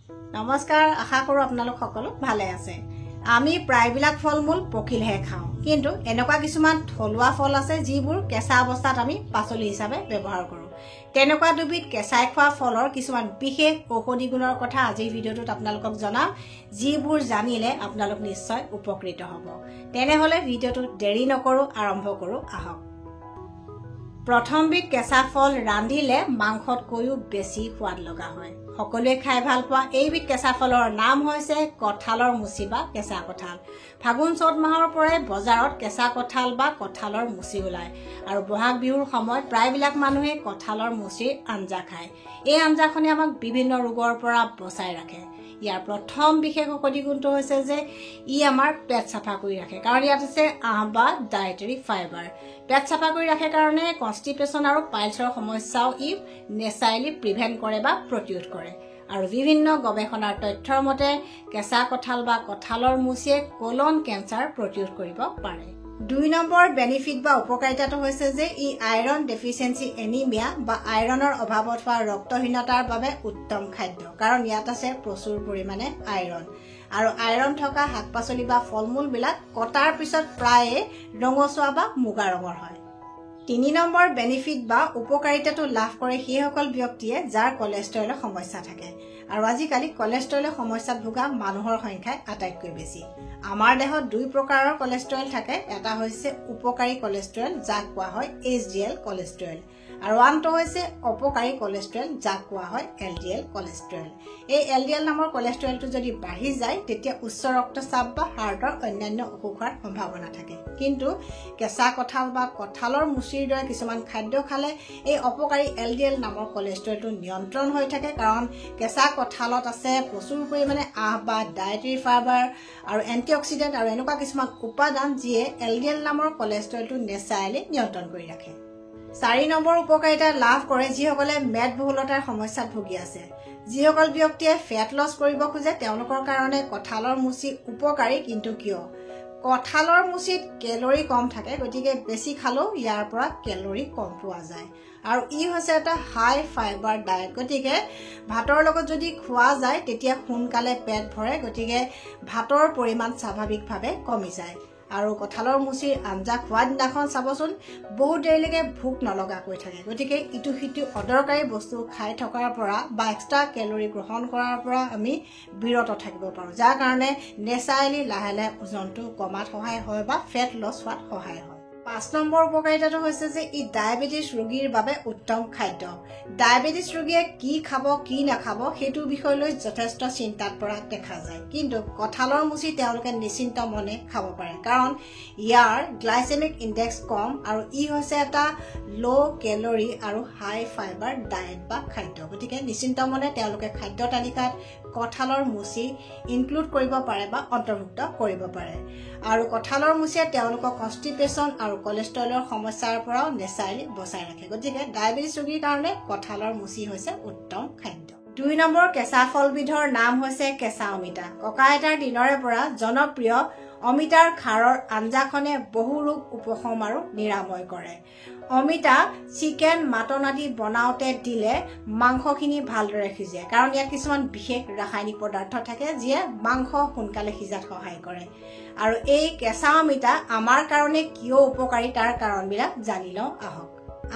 নমস্কাৰ, আশা কৰো আপোনালোক সকলো ভালে আছে। আমি প্ৰায়বিলাক ফলমূল পকিলেহে খাওঁ, কিন্তু এনেকুৱা কিছুমান থলুৱা ফল আছে যিবোৰ কেঁচা অৱস্থাত আমি পাচলি হিচাপে ব্যৱহাৰ কৰোঁ। তেনেকুৱা দুবিধ কেঁচাই খোৱা ফলৰ কিছুমান বিশেষ ঔষধি গুণৰ কথা আজিৰ ভিডিঅ'টোত আপোনালোকক জনাম, যিবোৰ জানিলে আপোনালোক নিশ্চয় উপকৃত হ'ব। তেনেহ'লে ভিডিঅ'টো দেৰি নকৰোঁ, আৰম্ভ কৰোঁ আহক। প্ৰথমবিধ কেঁচা ফল ৰান্ধিলে মাংসতকৈও বেছি সোৱাদ লগা হয়। সকলোৱে খাই ভাল পোৱা এইবিধ কেঁচা ফলৰ নাম হৈছে কঁঠালৰ মুচি বা কেঁচা কঁঠাল। ফাগুন চ'ত মাহৰ পৰাই বজাৰত কেঁচা কঁঠাল বা কঁঠালৰ মুচি ওলায় আৰু বহাগ বিহুৰ সময়ত প্ৰায়বিলাক মানুহে কঁঠালৰ মুচিৰ আঞ্জা খায়। এই আঞ্জাখনে আমাক বিভিন্ন ৰোগৰ পৰা বচাই ৰাখে। ইয়াৰ প্ৰথম বিশেষ ঔষধি গুণটো হৈছে যে ই আমাৰ পেট চাফা কৰি ৰাখে, কাৰণ ইয়াত আছে আঁহ বা ডায়েটাৰী ফাইবাৰ। পেট চাফা কৰি ৰাখে কাৰণে কনষ্টিপেশ্যন আৰু পাইলছৰ সমস্যাও ই নেচাৰেলি প্ৰিভেণ্ট কৰে বা প্ৰতিৰোধ কৰে। আৰু বিভিন্ন গৱেষণাৰ তথ্যৰ মতে কেঁচা কঁঠাল বা কঁঠালৰ মুচিয়ে কোলন কেঞ্চাৰ প্ৰতিৰোধ কৰিব পাৰে। ২ নম্বৰ বেনিফিট বা উপকাৰিতাটো হৈছে যে ই আইৰণ ডেফিচিয়েঞ্চি এনিমিয়া বা আইৰণৰ অভাৱত হোৱা ৰক্তহীনতাৰ বাবে উত্তম খাদ্য, কাৰণ ইয়াত আছে প্ৰচুৰ পৰিমাণে আইৰণ। আৰু আইৰণ থকা শাক পাচলি বা ফল মূলবিলাক কটাৰ পিছত প্ৰায়ে ৰঙচুৱা বা মুগা ৰঙৰ হয়। ৩ নম্বৰ বেনিফিট বা উপকাৰিতাটো লাভ কৰে সেইসকল ব্যক্তিয়ে যাৰ কলেষ্ট্ৰলৰ সমস্যা থাকে। আৰু আজিকালি কলেষ্ট্ৰলৰ সমস্যাত ভোগা মানুহৰ সংখ্যাই আটাইতকৈ বেছি। আমাৰ দেহত ২ প্ৰকাৰৰ কলেষ্ট্ৰল থাকে। এটা হৈছে উপকাৰী কলেষ্ট্ৰল, যাক কোৱা হয় HDL কলেষ্ট্ৰল, আৰু আনটো হৈছে অপকাৰী কলেষ্ট্ৰল, যাক কোৱা হয় LDL কলেষ্ট্ৰল। এই LDL নামৰ কলেষ্ট্ৰলটো যদি বাঢ়ি যায় তেতিয়া উচ্চ ৰক্তচাপ বা হাৰ্টৰ অন্যান্য অসুখ হোৱাৰ সম্ভাৱনা থাকে। কিন্তু কেঁচা কঁঠাল বা কঁঠালৰ মুচিৰ দৰে কিছুমান খাদ্য খালে এই অপকাৰী LDL নামৰ কলেষ্ট্ৰলটো নিয়ন্ত্ৰণ হৈ থাকে, কাৰণ কেঁচা কঁঠালত আছে প্ৰচুৰ পৰিমাণে আঁহ বা ডায়েটাৰী ফাইবাৰ আৰু এণ্টিঅক্সিডেণ্ট আৰু এনেকুৱা কিছুমান উপাদান যিয়ে LDL নামৰ কলেষ্ট্ৰলটো নেচাৰেলি নিয়ন্ত্ৰণ কৰি ৰাখে। ৪ নম্বৰ উপকাৰিতা লাভ কৰে যিসকলে মেদবহুলতাৰ সমস্যাত ভুগি আছে। যিসকল ব্যক্তিয়ে ফেট লছ কৰিব খোজে তেওঁলোকৰ কাৰণে কঁঠালৰ মুচি উপকাৰী। কিন্তু কিয়? কঁঠালৰ মুচিত কেলৰি কম থাকে, গতিকে বেছি খালেও ইয়াৰ পৰা কেলৰি কম পোৱা যায়। আৰু ই হৈছে এটা হাই ফাইবাৰ ডায়েট, গতিকে ভাতৰ লগত যদি খোৱা যায় তেতিয়া সোনকালে পেট ভৰে, গতিকে ভাতৰ পৰিমাণ স্বাভাৱিকভাৱে কমি যায়। আৰু কঁঠালৰ মুচিৰ আঞ্জা খোৱা দিনাখন চাবচোন বহুত দেৰিলৈকে ভোক নলগাকৈ থাকে, গতিকে ইটো সিটো অদৰকাৰী বস্তু খাই থকাৰ পৰা বা এক্সট্ৰা কেলৰি গ্ৰহণ কৰাৰ পৰা আমি বিৰত থাকিব পাৰোঁ, যাৰ কাৰণে নেচাৰেলি লাহে লাহে ওজনটো কমাত সহায় হয় বা ফেট লছ হোৱাত সহায় হয়। ৫ নম্বৰ উপকাৰিতাটো হৈছে যে ই ডায়েবেটিছ ৰোগীৰ বাবে উত্তম খাদ্য। ডায়েবেটিছ ৰোগীয়ে কি খাব কি নাখাব সেইটো বিষয়লৈ যথেষ্ট চিন্তাত পৰা দেখা যায়, কিন্তু কঁঠালৰ মুচি তেওঁলোকে নিশ্চিন্ত মনে খাব পাৰে, কাৰণ ইয়াৰ গ্লাইচেমিক ইণ্ডেক্স কম আৰু ই হৈছে এটা ল' কেলৰি আৰু হাই ফাইবাৰ ডায়েট বা খাদ্য। গতিকে নিশ্চিন্ত মনে তেওঁলোকে খাদ্য তালিকাত কঁঠালৰ মুচি ইনক্লুড কৰিব পাৰে বা অন্তৰ্ভুক্ত কৰিব পাৰে। আৰু কঁঠালৰ মুচিয়ে তেওঁলোকক কনষ্টিপেশ্যন আৰু কলেষ্ট্ৰলৰ সমস্যাৰ পৰাও নেচাৰেলি বচাই ৰাখে, গতিকে ডায়েবেটিছ ৰোগীৰ কাৰণে কঁঠালৰ মুচি হৈছে উত্তম খাদ্য। ২ নম্বৰ কেঁচা ফলবিধৰ নাম হৈছে কেঁচা অমিতা। ককা আইতাৰ দিনৰে পৰা জনপ্ৰিয় অমিতাৰ খাৰৰ আঞ্জাখনে বহু ৰোগ উপশম আৰু নিৰাময় কৰে। অমিতা চিকেন, মাটন আদি বনাওঁতে দিলে মাংসখিনি ভালদৰে সিজে, কাৰণ ইয়াত কিছুমান বিশেষ ৰাসায়নিক পদাৰ্থ থাকে যিয়ে মাংস সোনকালে সিজাত সহায় কৰে। আৰু এই কেঁচা অমিতা আমাৰ কাৰণে কিয় উপকাৰী তাৰ কাৰণবিলাক জানি লওঁ আহক।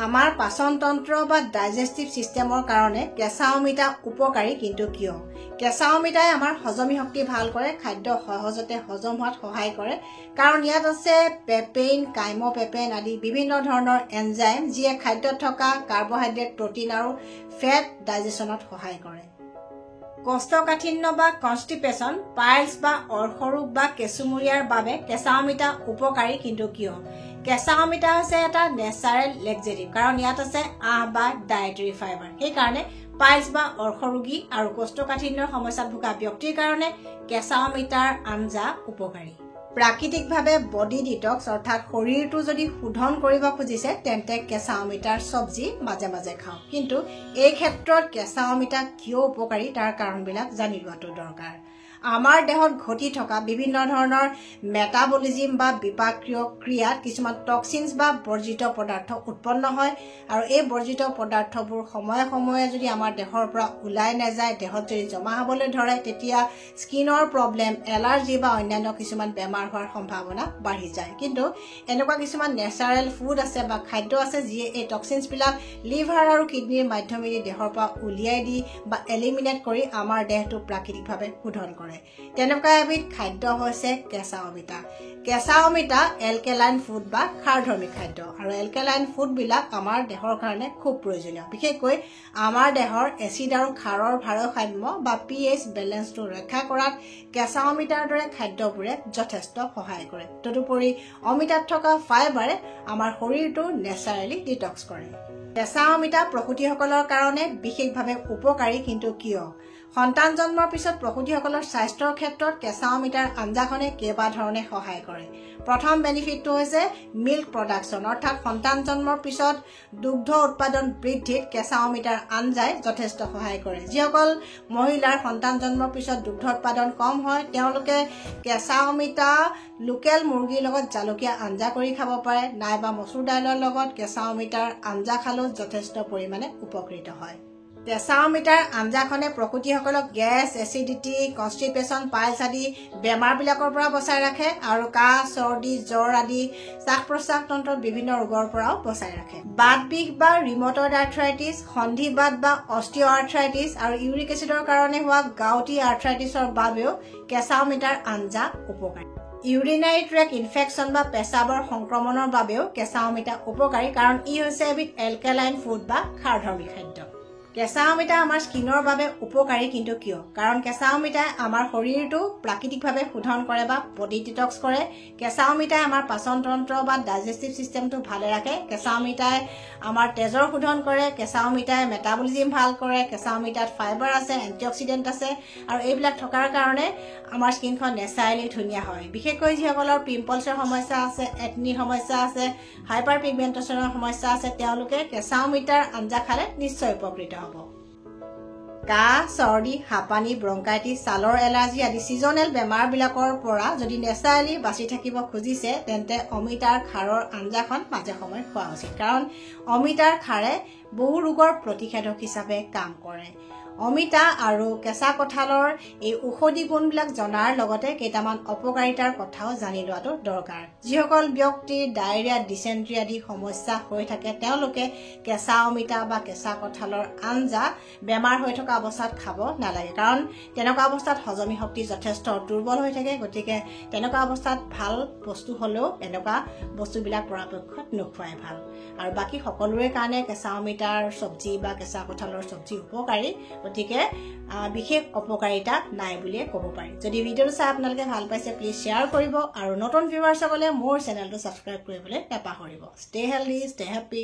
আমাৰ পাচন তন্ত্ৰ বা ডাইজেষ্টিভ ছিষ্টেমৰ কাৰণে কেঁচা অমিতা উপকাৰী। কিন্তু কিয়? কেঁচা অমিতাই আমাৰ হজমি শক্তি ভাল কৰে, খাদ্য সহজতে হজম হোৱাত সহায় কৰে, কাৰণ ইয়াত আছে পেপেইন, কাইমপেপেইন আদি বিভিন্ন ধৰণৰ এনজাইম যিয়ে খাদ্যত থকা কাৰ্বহাইড্ৰেট, প্ৰটিন আৰু ফেট ডাইজেশ্যনত সহায় কৰে। কষ্ঠকাঠিন্য বা কনষ্টিপেশ্যন, পাইলছ বা অৰ্শৰোগ বা কেঁচুমূৰীয়াৰ বাবে কেঁচা অমিতা উপকাৰী। কিন্তু কিয়? কেঁচা অমিতা হৈছে এটা নেচাৰেল লেক্সেটিভ, কাৰণ ইয়াত আছে আঁহ বা ডায়েটাৰী ফাইবাৰ। সেইকাৰণে পাইলছ বা অৰ্শৰোগী আৰু কষ্ঠকাঠিন্যৰ সমস্যাত ভোগা ব্যক্তিৰ কাৰণে কেঁচা অমিতাৰ আঞ্জা উপকাৰী। প্ৰাকৃতিকভাৱে বডি ডিটক্স অৰ্থাৎ শৰীৰটো যদি শোধন কৰিব খুজিছে তেন্তে কেঁচা অমিতাৰ চব্জি মাজে মাজে খাওঁ, কিন্তু এই ক্ষেত্ৰত কেঁচা অমিতা কিয় উপকাৰী তাৰ কাৰণবিলাক জানি লোৱাটো দৰকাৰ। আমাৰ দেহত ঘটি থকা বিভিন্ন ধৰণৰ মেটাবলিজিম বা বিপাকীয় ক্ৰিয়াত কিছুমান টক্সিনছ বা বৰ্জিত পদাৰ্থ উৎপন্ন হয় আৰু এই বৰ্জিত পদাৰ্থবোৰ সময়ে সময়ে যদি আমাৰ দেহৰ পৰা ওলাই নাযায় দেহত যদি জমা হ'বলৈ ধৰে তেতিয়া স্কিনৰ প্ৰব্লেম এলাৰ্জি বা অন্যান্য কিছুমান বেমাৰ হোৱাৰ সম্ভাৱনা বাঢ়ি যায় কিন্তু এনেকুৱা কিছুমান নেচাৰেল ফুড আছে বা খাদ্য আছে যিয়ে এই টক্সিনছবিলাক লিভাৰ আৰু কিডনিৰ মাধ্যমেৰে দেহৰ পৰা উলিয়াই দি বা এলিমিনেট কৰি আমাৰ দেহটো প্ৰাকৃতিকভাৱে শোধন কৰে তেনেকুৱা এবিধ খাদ্য হৈছে কেঁচা অমিতা কেঁচা অমিতা এলকেলাইন ফুড বা খাৰধৰ্মী খাদ্য আৰু এলকেলাইন ফুডবিলাক আমাৰ দেহৰ কাৰণে খুব প্ৰয়োজনীয় বিশেষকৈ আমাৰ দেহৰ এচিড আৰু খাৰৰ ভাৰসাম্য বা pH বেলেন্সটো ৰক্ষা কৰাত কেঁচা অমিতাৰ দৰে খাদ্যবোৰে যথেষ্ট সহায় কৰে তদুপৰি অমিতাত থকা ফাইবাৰে আমাৰ শৰীৰটো নেচাৰেলি ডিটক্স কৰে কেঁচা অমিতা প্ৰসূতিসকলৰ কাৰণে বিশেষভাৱে উপকাৰী কিন্তু কিয় সন্তান জন্মৰ পিছত প্ৰসূতিসকলৰ স্বাস্থ্যৰ ক্ষেত্ৰত কেঁচা অমিতাৰ আঞ্জাখনে কেইবা ধৰণে সহায় কৰে প্ৰথম বেনিফিটটো হৈছে মিল্ক প্ৰডাকশ্যন অৰ্থাৎ সন্তান জন্মৰ পিছত দুগ্ধ উৎপাদন বৃদ্ধিত কেঁচা অমিতাৰ আঞ্জাই যথেষ্ট সহায় কৰে যিসকল মহিলাৰ সন্তান জন্মৰ পিছত দুগ্ধ উৎপাদন কম হয় তেওঁলোকে কেঁচা অমিতা লোকেল মুৰ্গীৰ লগত জালুকীয়া আঞ্জা কৰি খাব পাৰে নাইবা মচুৰ দাইলৰ লগত কেঁচা অমিতাৰ আঞ্জা খালেও যথেষ্ট পৰিমাণে উপকৃত হয় কেঁচা অমিতাৰ আঞ্জাখনে প্ৰসূতিসকলক গেছ এচিডিটি কনষ্টিপেশ্যন পাইলছ আদি বেমাৰবিলাকৰ পৰা বচাই ৰাখে আৰু কাহ চৰ্দি জ্বৰ আদি শ্বাস প্ৰশ্বাস তন্ত্ৰৰ বিভিন্ন ৰোগৰ পৰাও বচাই ৰাখে বাত বিষ বা ৰিমটইড আৰ্থ্ৰাইটিছ সন্ধিবাত বা অষ্টিঅ' আৰ্থ্ৰাইটিছ আৰু ইউৰিক এচিডৰ কাৰণে হোৱা গাউটি আৰ্থ্ৰাইটিছৰ বাবেও কেঁচা অমিতাৰ আঞ্জা উপকাৰী ইউৰিনাৰী ট্ৰেক ইনফেকশ্যন বা পেচাবৰ সংক্ৰমণৰ বাবেও কেঁচা অমিতা উপকাৰী কাৰণ ই হৈছে এবিধ এলকেলাইন ফুড বা খাৰধৰ্মী খাদ্য কেঁচা অমিতা আমাৰ স্কিনৰ বাবে উপকাৰী কিন্তু কিয় কাৰণ কেঁচা অমিতাই আমাৰ শৰীৰটো প্ৰাকৃতিকভাৱে শোধন কৰে বা বডি ডিটক্স কৰে কেঁচা অমিতাই আমাৰ পাচন তন্ত্ৰ বা ডাইজেষ্টিভ সিস্টেমটো ভালে ৰাখে কেঁচা অমিতাই আমাৰ তেজৰ শোধন কৰে কেঁচা অমিতাই মেটাবলিজিম ভাল কৰে কেঁচা অমিতাত ফাইবাৰ আছে এন্টিঅক্সিডেন্ট আছে আৰু এইবিলাক থকাৰ কাৰণে আমাৰ স্কিনখন নেচাৰেলি ধুনীয়া হয় বিশেষকৈ যিসকলৰ পিম্পলছৰ সমস্যা আছে একনিৰ সমস্যা আছে হাইপাৰ পিগমেণ্টেশ্যনৰ সমস্যা আছে তেওঁলোকে কেঁচা অমিতাৰ আঞ্জা খালে নিশ্চয় উপকৃত হ'ব কাহ চৰ্দি হাঁপানি ব্ৰংকাইটিছ ছালৰ এলাৰ্জি আদি ছিজনেল বেমাৰবিলাকৰ পৰা যদি নেচাৰেলি বাচি থাকিব খুজিছে তেন্তে অমিতাৰ খাৰৰ আঞ্জাখন মাজে সময়ে খোৱা উচিত কাৰণ অমিতাৰ খাৰে বহু ৰোগৰ প্ৰতিষেধক হিচাপে কাম কৰে অমিতা আৰু কেঁচা কঁঠালৰ এই ঔষধি গুণবিলাক জনাৰ লগতে কেইটামান অপকাৰিতাৰ কথাও জানি লোৱাটো দৰকাৰ যিসকল ব্যক্তিৰ ডায়েৰিয়া ডিচেণ্ট্ৰি আদি সমস্যা হৈ থাকে তেওঁলোকে কেঁচা অমিতা বা কেঁচা কঁঠালৰ আঞ্জা বেমাৰ হৈ থকা অৱস্থাত খাব নালাগে কাৰণ তেনেকুৱা অৱস্থাত হজমি শক্তি যথেষ্ট দুৰ্বল হৈ থাকে গতিকে তেনেকুৱা অৱস্থাত ভাল বস্তু হ'লেও এনেকুৱা বস্তুবিলাক পৰাপক্ষত নোখোৱাই ভাল আৰু বাকী সকলোৰে কাৰণে কেঁচা অমিতাৰ চব্জি বা কেঁচা কঁঠালৰ চব্জি উপকাৰী গতিকে বিশেষ অপকাৰিতা নাই বুলিয়ে ক'ব পাৰি যদি ভিডিঅ'টো চাই আপোনালোকে ভাল পাইছে প্লিজ শ্বেয়াৰ কৰিব আৰু নতুন ভিউৱাৰ্ছসকলে মোৰ চেনেলটো ছাবস্ক্ৰাইব কৰিবলৈ নাপাহৰিব ষ্টে হেল্ডি ষ্টে হেপ্পী